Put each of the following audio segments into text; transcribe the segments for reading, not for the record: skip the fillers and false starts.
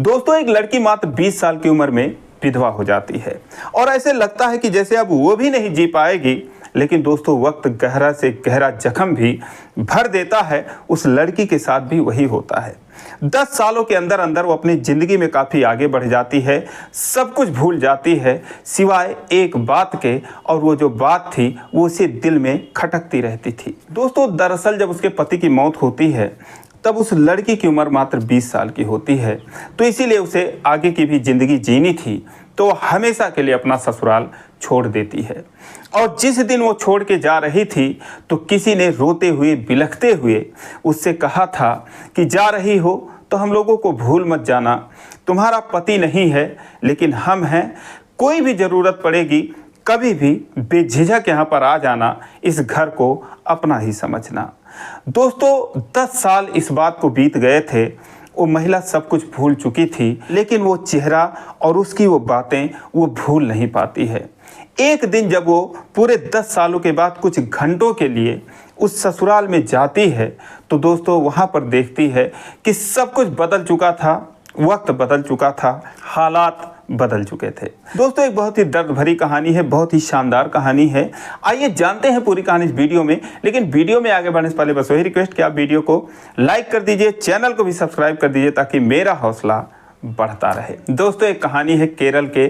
दोस्तों एक लड़की मात्र 20 साल की उम्र में विधवा हो जाती है और ऐसे लगता है कि जैसे अब वो भी नहीं जी पाएगी। लेकिन दोस्तों वक्त गहरा से गहरा जख्म भी भर देता है। उस लड़की के साथ भी वही होता है। 10 सालों के अंदर अंदर वो अपनी ज़िंदगी में काफ़ी आगे बढ़ जाती है, सब कुछ भूल जाती है सिवाय एक बात के, और वो जो बात थी वो उसे दिल में खटकती रहती थी। दोस्तों दरअसल जब उसके पति की मौत होती है तब उस लड़की की उम्र मात्र 20 साल की होती है, तो इसीलिए उसे आगे की भी ज़िंदगी जीनी थी, तो हमेशा के लिए अपना ससुराल छोड़ देती है। और जिस दिन वो छोड़ के जा रही थी तो किसी ने रोते हुए बिलखते हुए उससे कहा था कि जा रही हो तो हम लोगों को भूल मत जाना, तुम्हारा पति नहीं है लेकिन हम हैं, कोई भी ज़रूरत पड़ेगी कभी भी बेझिझक यहाँ पर आ जाना, इस घर को अपना ही समझना। दोस्तों 10 साल इस बात को बीत गए थे, वो महिला सब कुछ भूल चुकी थी, लेकिन वो चेहरा और उसकी वो बातें वो भूल नहीं पाती है। एक दिन जब वो पूरे 10 सालों के बाद कुछ घंटों के लिए उस ससुराल में जाती है तो दोस्तों वहाँ पर देखती है कि सब कुछ बदल चुका था, वक्त बदल चुका था, हालात बदल चुके थे। दोस्तों एक बहुत ही दर्द भरी कहानी है, बहुत ही शानदार कहानी है। आइए जानते हैं पूरी कहानी इस वीडियो में। लेकिन वीडियो में आगे बढ़ने से पहले बस वही रिक्वेस्ट कि आप वीडियो को लाइक कर दीजिए, चैनल को भी सब्सक्राइब कर दीजिए ताकि मेरा हौसला बढ़ता रहे। दोस्तों एक कहानी है केरल के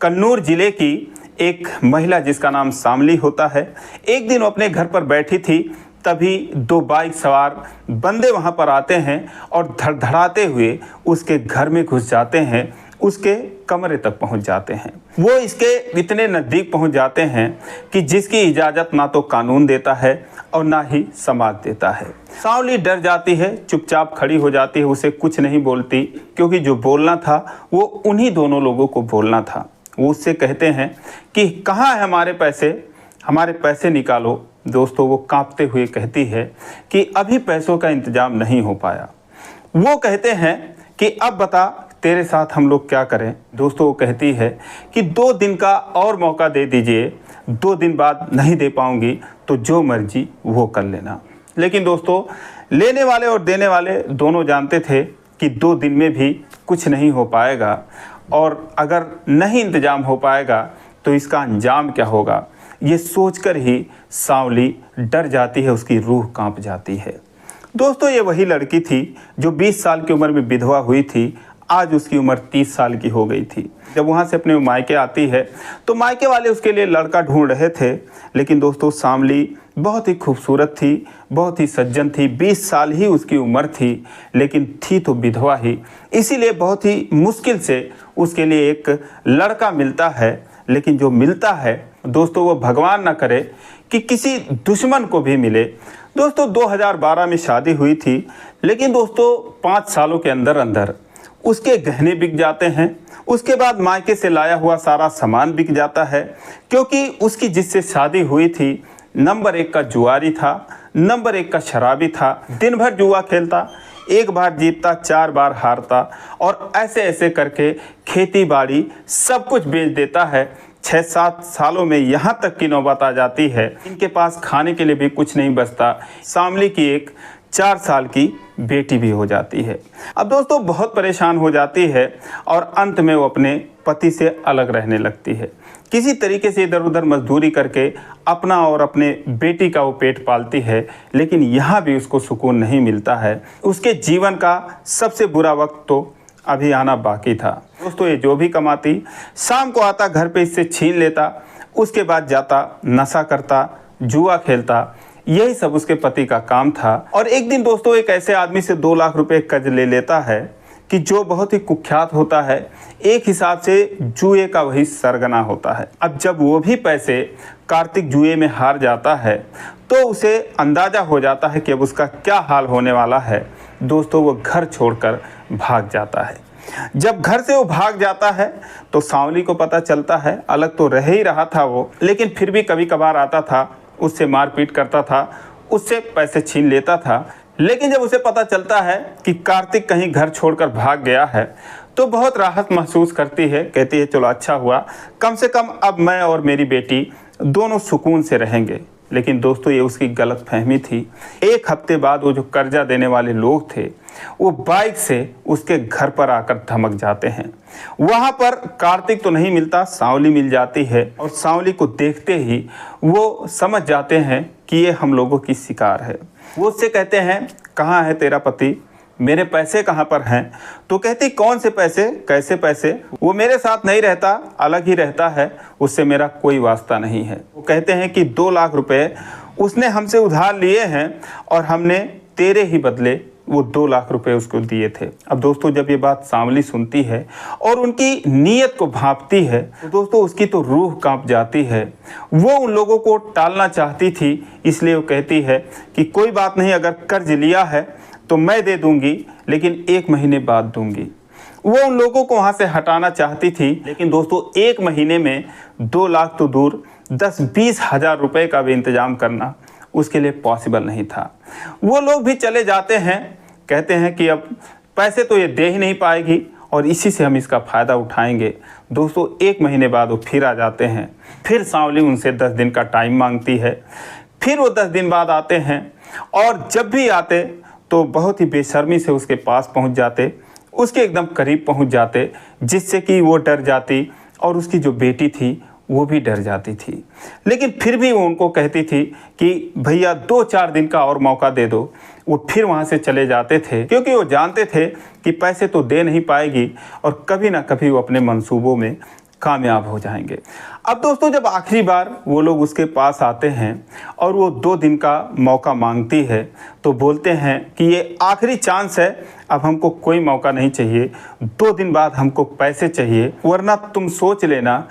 कन्नूर जिले की एक महिला जिसका नाम शामली होता है। एक दिन वो अपने घर पर बैठी थी, तभी 2 बाइक सवार बंदे वहां पर आते हैं और धड़धड़ाते हुए उसके घर में घुस जाते हैं, उसके कमरे तक पहुंच जाते हैं। वो इसके इतने नज़दीक पहुंच जाते हैं कि जिसकी इजाज़त ना तो कानून देता है और ना ही समाज देता है। शामली डर जाती है, चुपचाप खड़ी हो जाती है, उसे कुछ नहीं बोलती, क्योंकि जो बोलना था वो उन्हीं दोनों लोगों को बोलना था। वो उससे कहते हैं कि कहाँ है हमारे पैसे निकालो। दोस्तों वो कांपते हुए कहती है कि अभी पैसों का इंतजाम नहीं हो पाया। वो कहते हैं कि अब बता तेरे साथ हम लोग क्या करें। दोस्तों वो कहती है कि 2 दिन का और मौका दे दीजिए, 2 दिन बाद नहीं दे पाऊंगी तो जो मर्जी वो कर लेना। लेकिन दोस्तों लेने वाले और देने वाले दोनों जानते थे कि 2 दिन में भी कुछ नहीं हो पाएगा, और अगर नहीं इंतजाम हो पाएगा तो इसका अंजाम क्या होगा, ये सोचकर ही शामली डर जाती है, उसकी रूह कांप जाती है। दोस्तों ये वही लड़की थी जो 20 साल की उम्र में विधवा हुई थी, आज उसकी उम्र 30 साल की हो गई थी। जब वहाँ से अपने मायके आती है तो मायके वाले उसके लिए लड़का ढूंढ रहे थे, लेकिन दोस्तों शामली बहुत ही खूबसूरत थी, बहुत ही सज्जन थी, 20 साल ही उसकी उम्र थी, लेकिन थी तो विधवा ही, इसीलिए बहुत ही मुश्किल से उसके लिए एक लड़का मिलता है। लेकिन जो मिलता है दोस्तों वो भगवान ना करे कि किसी दुश्मन को भी मिले। दोस्तों 2012 में शादी हुई थी, लेकिन दोस्तों 5 सालों के अंदर अंदर उसके गहने बिक जाते हैं, उसके बाद मायके से लाया हुआ सारा सामान बिक जाता है, क्योंकि उसकी जिससे शादी हुई थी नंबर 1 का जुआरी था, नंबर 1 का शराबी था, दिन भर जुआ खेलता, 1 बार जीतता 4 बार हारता, और ऐसे ऐसे करके खेती बाड़ी सब कुछ बेच देता है। 6-7 सालों में यहाँ तक की नौबत आ जाती है इनके पास खाने के लिए भी कुछ नहीं बचता। शामली की एक 4 साल की बेटी भी हो जाती है। अब दोस्तों बहुत परेशान हो जाती है और अंत में वो अपने पति से अलग रहने लगती है। किसी तरीके से इधर उधर मजदूरी करके अपना और अपने बेटी का वो पेट पालती है, लेकिन यहाँ भी उसको सुकून नहीं मिलता है। उसके जीवन का सबसे बुरा वक्त तो अभी आना बाकी था। दोस्तों ये जो भी कमाती शाम को आता घर पे इससे छीन लेता, उसके बाद जाता नशा करता, जुआ खेलता, यही सब उसके पति का काम था। और एक दिन दोस्तों एक ऐसे आदमी से 2 लाख रुपए कर्ज ले लेता है कि जो बहुत ही कुख्यात होता है, एक हिसाब से जुए का वही सरगना होता है। अब जब वो भी पैसे कार्तिक जुए में हार जाता है तो उसे अंदाज़ा हो जाता है कि अब उसका क्या हाल होने वाला है। दोस्तों वो घर छोड़कर भाग जाता है। जब घर से वो भाग जाता है तो शामली को पता चलता है, अलग तो रह ही रहा था वो, लेकिन फिर भी कभी कभार आता था, उससे मारपीट करता था, उससे पैसे छीन लेता था। लेकिन जब उसे पता चलता है कि कार्तिक कहीं घर छोड़कर भाग गया है तो बहुत राहत महसूस करती है। कहती है चलो अच्छा हुआ, कम से कम अब मैं और मेरी बेटी दोनों सुकून से रहेंगे। लेकिन दोस्तों ये उसकी गलतफहमी थी। एक हफ्ते बाद वो जो कर्जा देने वाले लोग थे वो बाइक से उसके घर पर आकर धमक जाते हैं। वहाँ पर कार्तिक तो नहीं मिलता, सांवली मिल जाती है और सांवली को देखते ही वो समझ जाते हैं कि ये हम लोगों की शिकार है। वो उससे कहते हैं कहाँ है तेरा पति, मेरे पैसे कहाँ पर हैं? तो कहती कौन से पैसे, कैसे पैसे? वो मेरे साथ नहीं रहता, अलग ही रहता है, उससे मेरा कोई वास्ता नहीं है। वो कहते हैं कि 2 लाख रुपए उसने हमसे उधार लिए हैं और हमने तेरे ही बदले वो 2 लाख रुपए उसको दिए थे। अब दोस्तों जब ये बात सांवली सुनती है और उनकी नीयत को भांपती है तो दोस्तों उसकी तो रूह कांप जाती है। वो उन लोगों को टालना चाहती थी, इसलिए वो कहती है कि कोई बात नहीं, अगर कर्ज लिया है तो मैं दे दूंगी, लेकिन 1 महीने बाद दूंगी। वो उन लोगों को वहाँ से हटाना चाहती थी, लेकिन दोस्तों 1 महीने में 2 लाख तो दूर 10-20 हज़ार रुपये का भी इंतज़ाम करना उसके लिए पॉसिबल नहीं था। वो लोग भी चले जाते हैं, कहते हैं कि अब पैसे तो ये दे ही नहीं पाएगी और इसी से हम इसका फ़ायदा उठाएंगे। दोस्तों 1 महीने बाद वो फिर आ जाते हैं। फिर सांवली उनसे 10 दिन का टाइम मांगती है। फिर वो 10 दिन बाद आते हैं और जब भी आते तो बहुत ही बेशर्मी से उसके पास पहुंच जाते, उसके एकदम करीब पहुंच जाते, जिससे कि वो डर जाती और उसकी जो बेटी थी वो भी डर जाती थी। लेकिन फिर भी वो उनको कहती थी कि भैया 2-4 दिन का और मौका दे दो। वो फिर वहाँ से चले जाते थे, क्योंकि वो जानते थे कि पैसे तो दे नहीं पाएगी और कभी ना कभी वो अपने मंसूबों में कामयाब हो जाएंगे। अब दोस्तों जब आखिरी बार वो लोग उसके पास आते हैं और वो 2 दिन का मौका मांगती है तो बोलते हैं कि ये आखिरी चांस है, अब हमको कोई मौका नहीं चाहिए, 2 दिन बाद हमको पैसे चाहिए, वरना तुम सोच लेना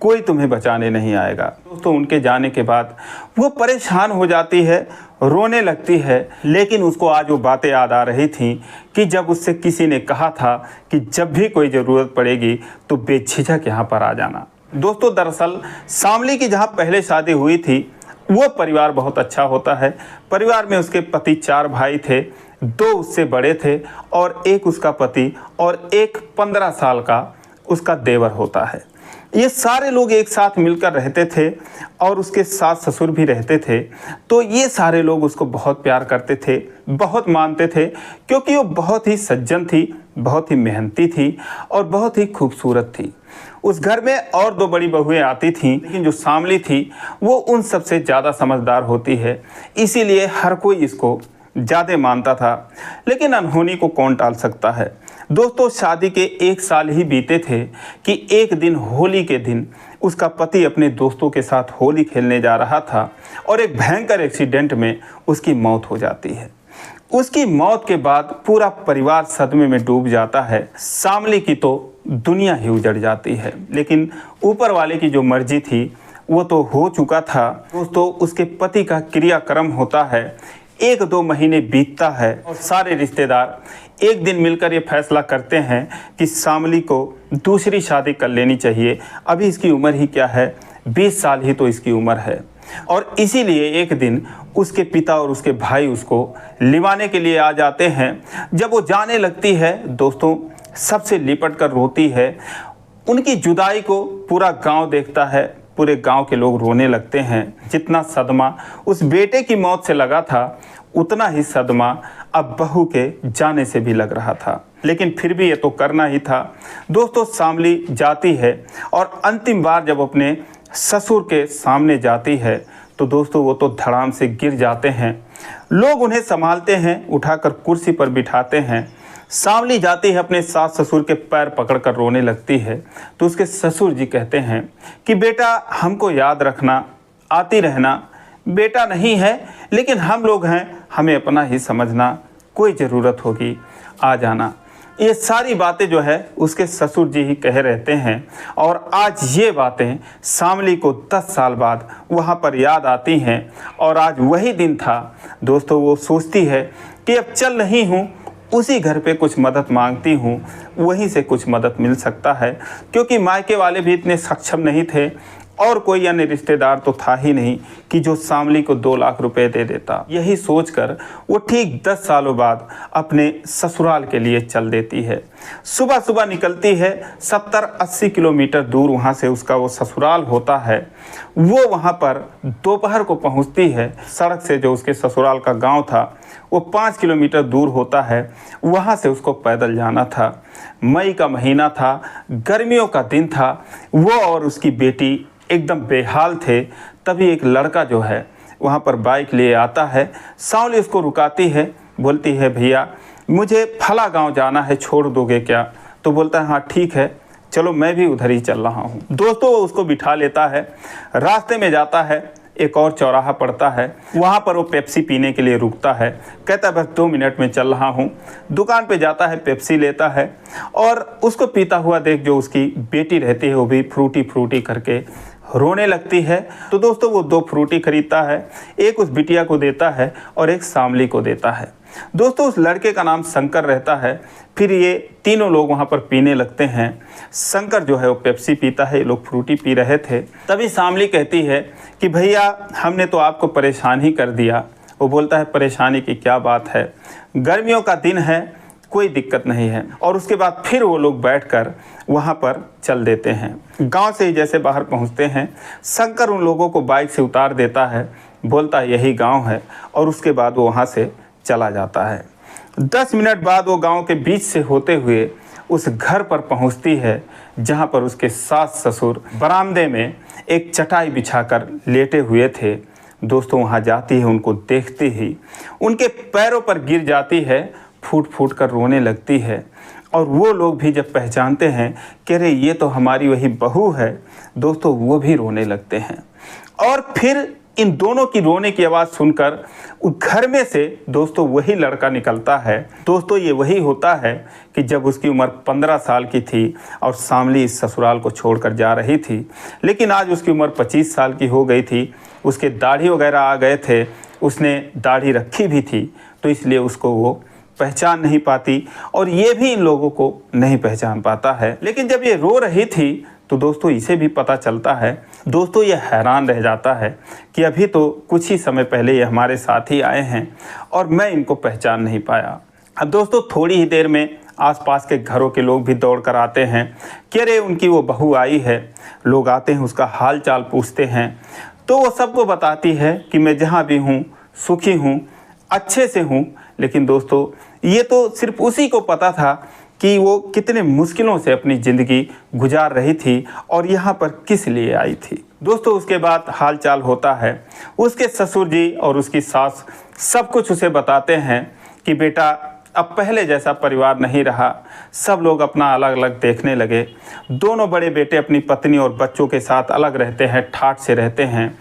कोई तुम्हें बचाने नहीं आएगा। दोस्तों उनके जाने के बाद वो परेशान हो जाती है, रोने लगती है, लेकिन उसको आज वो बातें याद आ रही थी कि जब उससे किसी ने कहा था कि जब भी कोई ज़रूरत पड़ेगी तो बेझिझक यहाँ पर आ जाना। दोस्तों दरअसल सांवली की जहाँ पहले शादी हुई थी वो परिवार बहुत अच्छा होता है। परिवार में उसके पति 4 भाई थे, 2 उससे बड़े थे और एक उसका पति और एक 15 साल का उसका देवर होता है। ये सारे लोग एक साथ मिलकर रहते थे और उसके सास ससुर भी रहते थे। तो ये सारे लोग उसको बहुत प्यार करते थे, बहुत मानते थे, क्योंकि वो बहुत ही सज्जन थी, बहुत ही मेहनती थी और बहुत ही खूबसूरत थी। उस घर में और 2 बड़ी बहुएं आती थीं, लेकिन जो सांवली थी वो उन सबसे ज़्यादा समझदार होती है, इसीलिए हर कोई इसको ज़्यादा मानता था। लेकिन अनहोनी को कौन टाल सकता है। दोस्तों शादी के 1 साल ही बीते थे कि एक दिन होली के दिन उसका पति अपने दोस्तों के साथ होली खेलने जा रहा था और एक भयंकर एक्सीडेंट में उसकी मौत हो जाती है। उसकी मौत के बाद पूरा परिवार सदमे में डूब जाता है। सांवली की तो दुनिया ही उजड़ जाती है, लेकिन ऊपर वाले की जो मर्जी थी वो तो हो चुका था। दोस्तों उसके पति का क्रियाक्रम होता है, 1-2 महीने बीतता है और सारे रिश्तेदार एक दिन मिलकर ये फैसला करते हैं कि सांवली को दूसरी शादी कर लेनी चाहिए। अभी इसकी उम्र ही क्या है, 20 साल ही तो इसकी उम्र है। और इसीलिए एक दिन उसके पिता और उसके भाई उसको लिवाने के लिए आ जाते हैं। जब वो जाने लगती है दोस्तों सबसे लिपट कर रोती है। उनकी जुदाई को पूरा गांव देखता है, पूरे गांव के लोग रोने लगते हैं। जितना सदमा उस बेटे की मौत से लगा था उतना ही सदमा अब बहू के जाने से भी लग रहा था, लेकिन फिर भी ये तो करना ही था। दोस्तों सांवली जाती है और अंतिम बार जब अपने ससुर के सामने जाती है तो दोस्तों वो तो धड़ाम से गिर जाते हैं। लोग उन्हें संभालते हैं, उठाकर कुर्सी पर बिठाते हैं। सांवली जाती है, अपने सास ससुर के पैर पकड़कर रोने लगती है। तो उसके ससुर जी कहते हैं कि बेटा हमको याद रखना, आती रहना, बेटा नहीं है लेकिन हम लोग हैं, हमें अपना ही समझना, कोई ज़रूरत होगी आ जाना। ये सारी बातें जो है उसके ससुर जी ही कह रहते हैं और आज ये बातें सांवली को 10 साल बाद वहाँ पर याद आती हैं। और आज वही दिन था दोस्तों, वो सोचती है कि अब चल रही हूँ, उसी घर पे कुछ मदद मांगती हूँ, वहीं से कुछ मदद मिल सकता है, क्योंकि मायके वाले भी इतने सक्षम नहीं थे। और कोई अन्य रिश्तेदार तो था ही नहीं कि जो शामली को 2 लाख रुपए दे देता। यही सोचकर वो ठीक 10 सालों बाद अपने ससुराल के लिए चल देती है। सुबह सुबह निकलती है, 70-80 किलोमीटर दूर वहाँ से उसका वो ससुराल होता है। वो वहाँ पर दोपहर को पहुँचती है। सड़क से जो उसके ससुराल का गाँव था वो 5 किलोमीटर दूर होता है। वहाँ से उसको पैदल जाना था। मई का महीना था, गर्मियों का दिन था। वो और उसकी बेटी एकदम बेहाल थे। तभी एक लड़का जो है वहाँ पर बाइक ले आता है। सांवली उसको रुकाती है, बोलती है भैया मुझे फला गांव जाना है, छोड़ दोगे क्या? तो बोलता है हाँ ठीक है, चलो मैं भी उधर ही चल रहा हूँ। दोस्तों वो उसको बिठा लेता है। रास्ते में जाता है, एक और चौराहा पड़ता है, वहाँ पर वो पेप्सी पीने के लिए रुकता है। कहता है बस 2 मिनट में चल रहा हूँ। दुकान पे जाता है, पेप्सी लेता है और उसको पीता हुआ देख जो उसकी बेटी रहती है वो भी फ्रूटी फ्रूटी करके रोने लगती है। तो दोस्तों वो 2 फ्रूटी खरीदता है, एक उस बिटिया को देता है और एक शामली को देता है। दोस्तों उस लड़के का नाम शंकर रहता है। फिर ये तीनों लोग वहाँ पर पीने लगते हैं। शंकर जो है वो पेप्सी पीता है, ये लोग फ्रूटी पी रहे थे। तभी शामली कहती है कि भैया हमने तो आपको परेशान ही कर दिया। वो बोलता है परेशानी की क्या बात है, गर्मियों का दिन है, कोई दिक्कत नहीं है। और उसके बाद फिर वो लोग बैठकर वहाँ पर चल देते हैं। गांव से ही जैसे बाहर पहुँचते हैं, शंकर उन लोगों को बाइक से उतार देता है, बोलता है यही गांव है और उसके बाद वो वहाँ से चला जाता है। 10 मिनट बाद वो गांव के बीच से होते हुए उस घर पर पहुँचती है जहाँ पर उसके सास ससुर बरामदे में एक चटाई बिछाकर लेटे हुए थे। दोस्तों वहाँ जाती है, उनको देखती ही उनके पैरों पर गिर जाती है, फूट फूट कर रोने लगती है। और वो लोग भी जब पहचानते हैं कि अरे ये तो हमारी वही बहू है, दोस्तों वो भी रोने लगते हैं। और फिर इन दोनों की रोने की आवाज़ सुनकर उस घर में से दोस्तों वही लड़का निकलता है। दोस्तों ये वही होता है कि जब उसकी उम्र 15 साल की थी और शामली इस ससुराल को छोड़कर जा रही थी, लेकिन आज उसकी उम्र 25 साल की हो गई थी। उसके दाढ़ी वगैरह आ गए थे, उसने दाढ़ी रखी भी थी, तो इसलिए उसको वो पहचान नहीं पाती और ये भी इन लोगों को नहीं पहचान पाता है। लेकिन जब ये रो रही थी तो दोस्तों इसे भी पता चलता है। दोस्तों ये हैरान रह जाता है कि अभी तो कुछ ही समय पहले ये हमारे साथ ही आए हैं और मैं इनको पहचान नहीं पाया। अब दोस्तों थोड़ी ही देर में आसपास के घरों के लोग भी दौड़ कर आते हैं कि अरे उनकी वो बहू आई है। लोग आते हैं, उसका हाल चाल पूछते हैं, तो वो सबको बताती है कि मैं जहाँ भी हूँ सुखी हूँ, अच्छे से हूँ। लेकिन दोस्तों ये तो सिर्फ उसी को पता था कि वो कितने मुश्किलों से अपनी ज़िंदगी गुजार रही थी और यहाँ पर किस लिए आई थी। दोस्तों उसके बाद हाल चाल होता है। उसके ससुर जी और उसकी सास सब कुछ उसे बताते हैं कि बेटा अब पहले जैसा परिवार नहीं रहा, सब लोग अपना अलग अलग देखने लगे। दोनों बड़े बेटे अपनी पत्नी और बच्चों के साथ अलग रहते हैं, ठाठ से रहते हैं,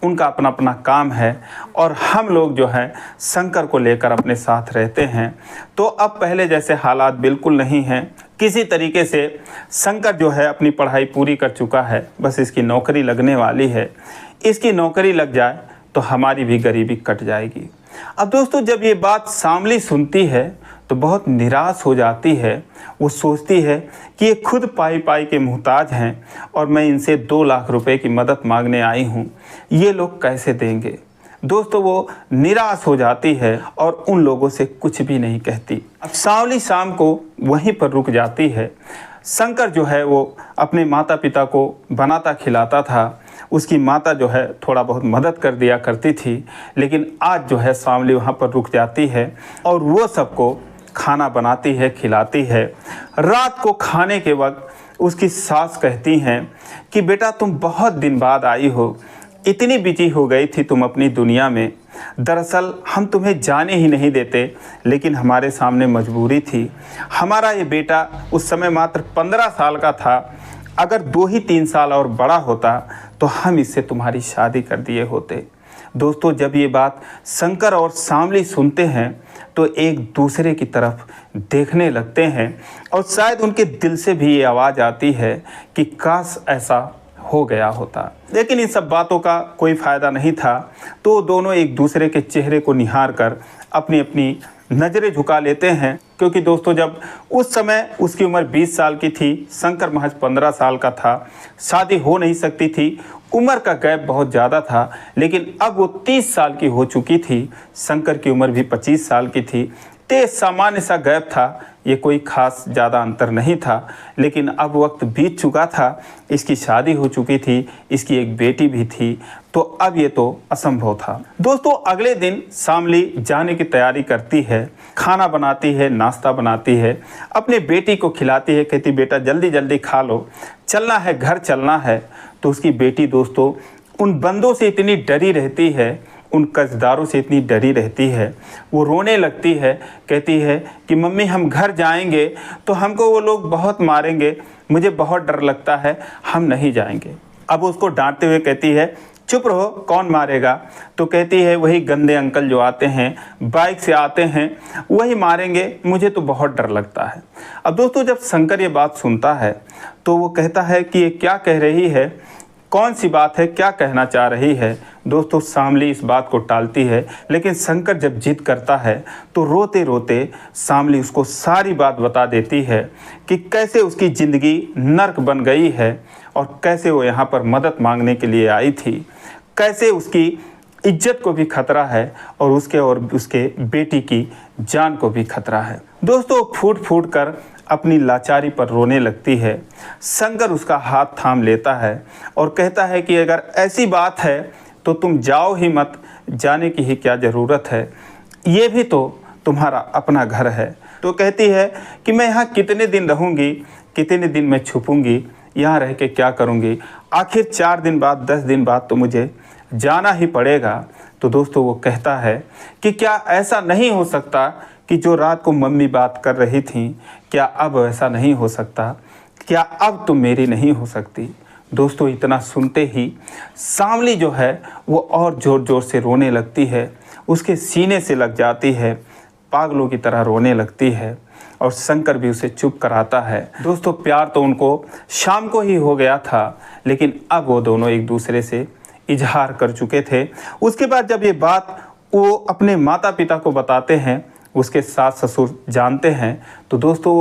उनका अपना अपना काम है और हम लोग जो है शंकर को लेकर अपने साथ रहते हैं। तो अब पहले जैसे हालात बिल्कुल नहीं हैं। किसी तरीके से शंकर जो है अपनी पढ़ाई पूरी कर चुका है, बस इसकी नौकरी लगने वाली है। इसकी नौकरी लग जाए तो हमारी भी गरीबी कट जाएगी। अब दोस्तों जब ये बात शामली सुनती है तो बहुत निराश हो जाती है। वो सोचती है कि ये खुद पाई पाई के मोहताज हैं और मैं इनसे 2 लाख रुपए की मदद मांगने आई हूँ, ये लोग कैसे देंगे। दोस्तों वो निराश हो जाती है और उन लोगों से कुछ भी नहीं कहती। अब शामली शाम को वहीं पर रुक जाती है। शंकर जो है वो अपने माता पिता को बनाता खिलाता था। उसकी माता जो है थोड़ा बहुत मदद कर दिया करती थी, लेकिन आज जो है शामली वहाँ पर रुक जाती है और वो सबको खाना बनाती है, खिलाती है। रात को खाने के वक्त उसकी सास कहती हैं कि बेटा तुम बहुत दिन बाद आई हो, इतनी बिजी हो गई थी तुम अपनी दुनिया में। दरअसल हम तुम्हें जाने ही नहीं देते, लेकिन हमारे सामने मजबूरी थी। हमारा ये बेटा उस समय मात्र 15 साल का था, अगर 2 ही 3 साल और बड़ा होता तो हम इससे तुम्हारी शादी कर दिए होते। दोस्तों जब ये बात शंकर और शामली सुनते हैं तो एक दूसरे की तरफ देखने लगते हैं और शायद उनके दिल से भी ये आवाज़ आती है कि काश ऐसा हो गया होता। लेकिन इन सब बातों का कोई फ़ायदा नहीं था। तो दोनों एक दूसरे के चेहरे को निहार कर अपनी अपनी नज़रें झुका लेते हैं, क्योंकि दोस्तों जब उस समय उसकी उम्र 20 साल की थी, शंकर महज 15 साल का था, शादी हो नहीं सकती थी, उम्र का गैप बहुत ज़्यादा था। लेकिन अब वो 30 साल की हो चुकी थी, शंकर की उम्र भी 25 साल की थी। ते सामान्य सा गैप था, ये कोई खास ज़्यादा अंतर नहीं था। लेकिन अब वक्त बीत चुका था, इसकी शादी हो चुकी थी, इसकी एक बेटी भी थी, तो अब ये तो असंभव था। दोस्तों अगले दिन शामली जाने की तैयारी करती है, खाना बनाती है, नाश्ता बनाती है, अपने बेटी को खिलाती है, कहती बेटा जल्दी जल्दी खा लो, चलना है, घर चलना है। तो उसकी बेटी दोस्तों उन बंदों से इतनी डरी रहती है, उन कर्जदारों से इतनी डरी रहती है, वो रोने लगती है, कहती है कि मम्मी हम घर जाएंगे तो हमको वो लोग बहुत मारेंगे, मुझे बहुत डर लगता है, हम नहीं जाएंगे। अब उसको डांटते हुए कहती है चुप रहो, कौन मारेगा? तो कहती है वही गंदे अंकल जो आते हैं, बाइक से आते हैं, वही मारेंगे, मुझे तो बहुत डर लगता है। अब दोस्तों जब शंकर ये बात सुनता है तो वो कहता है कि ये क्या कह रही है, कौन सी बात है, क्या कहना चाह रही है। दोस्तों शामली इस बात को टालती है, लेकिन शंकर जब जिद करता है तो रोते रोते शामली उसको सारी बात बता देती है कि कैसे उसकी ज़िंदगी नर्क बन गई है और कैसे वो यहाँ पर मदद मांगने के लिए आई थी, कैसे उसकी इज्जत को भी खतरा है और उसके बेटी की जान को भी खतरा है। दोस्तों फूट फूट कर अपनी लाचारी पर रोने लगती है। शंकर उसका हाथ थाम लेता है और कहता है कि अगर ऐसी बात है तो तुम जाओ ही मत, जाने की ही क्या ज़रूरत है, ये भी तो तुम्हारा अपना घर है। तो कहती है कि मैं यहाँ कितने दिन रहूँगी, कितने दिन मैं छुपूँगी, यहाँ रह के क्या करूँगी, आखिर 4 दिन बाद 10 दिन बाद तो मुझे जाना ही पड़ेगा। तो दोस्तों वो कहता है कि क्या ऐसा नहीं हो सकता कि जो रात को मम्मी बात कर रही थी, क्या अब ऐसा नहीं हो सकता, क्या अब तुम मेरी नहीं हो सकती? दोस्तों इतना सुनते ही शामली जो है वो और ज़ोर ज़ोर से रोने लगती है, उसके सीने से लग जाती है, पागलों की तरह रोने लगती है और शंकर भी उसे चुप कराता है। दोस्तों प्यार तो उनको शाम को ही हो गया था, लेकिन अब वो दोनों एक दूसरे से इजहार कर चुके थे। उसके बाद जब ये बात वो अपने माता पिता को बताते हैं, उसके सास ससुर जानते हैं, तो दोस्तों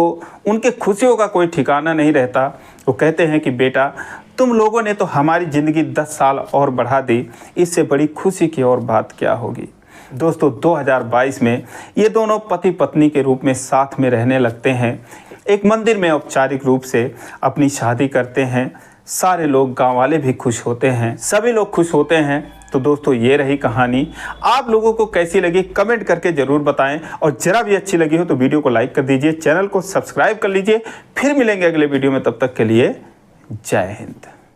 उनके खुशियों का कोई ठिकाना नहीं रहता। वो कहते हैं कि बेटा तुम लोगों ने तो हमारी ज़िंदगी 10 साल और बढ़ा दी, इससे बड़ी खुशी की और बात क्या होगी। दोस्तों 2022 में ये दोनों पति पत्नी के रूप में साथ में रहने लगते हैं, एक मंदिर में औपचारिक रूप से अपनी शादी करते हैं। सारे लोग, गांव वाले भी खुश होते हैं, सभी लोग खुश होते हैं। तो दोस्तों ये रही कहानी। आप लोगों को कैसी लगी कमेंट करके ज़रूर बताएं, और ज़रा भी अच्छी लगी हो तो वीडियो को लाइक कर दीजिए, चैनल को सब्सक्राइब कर लीजिए। फिर मिलेंगे अगले वीडियो में, तब तक के लिए जय हिंद।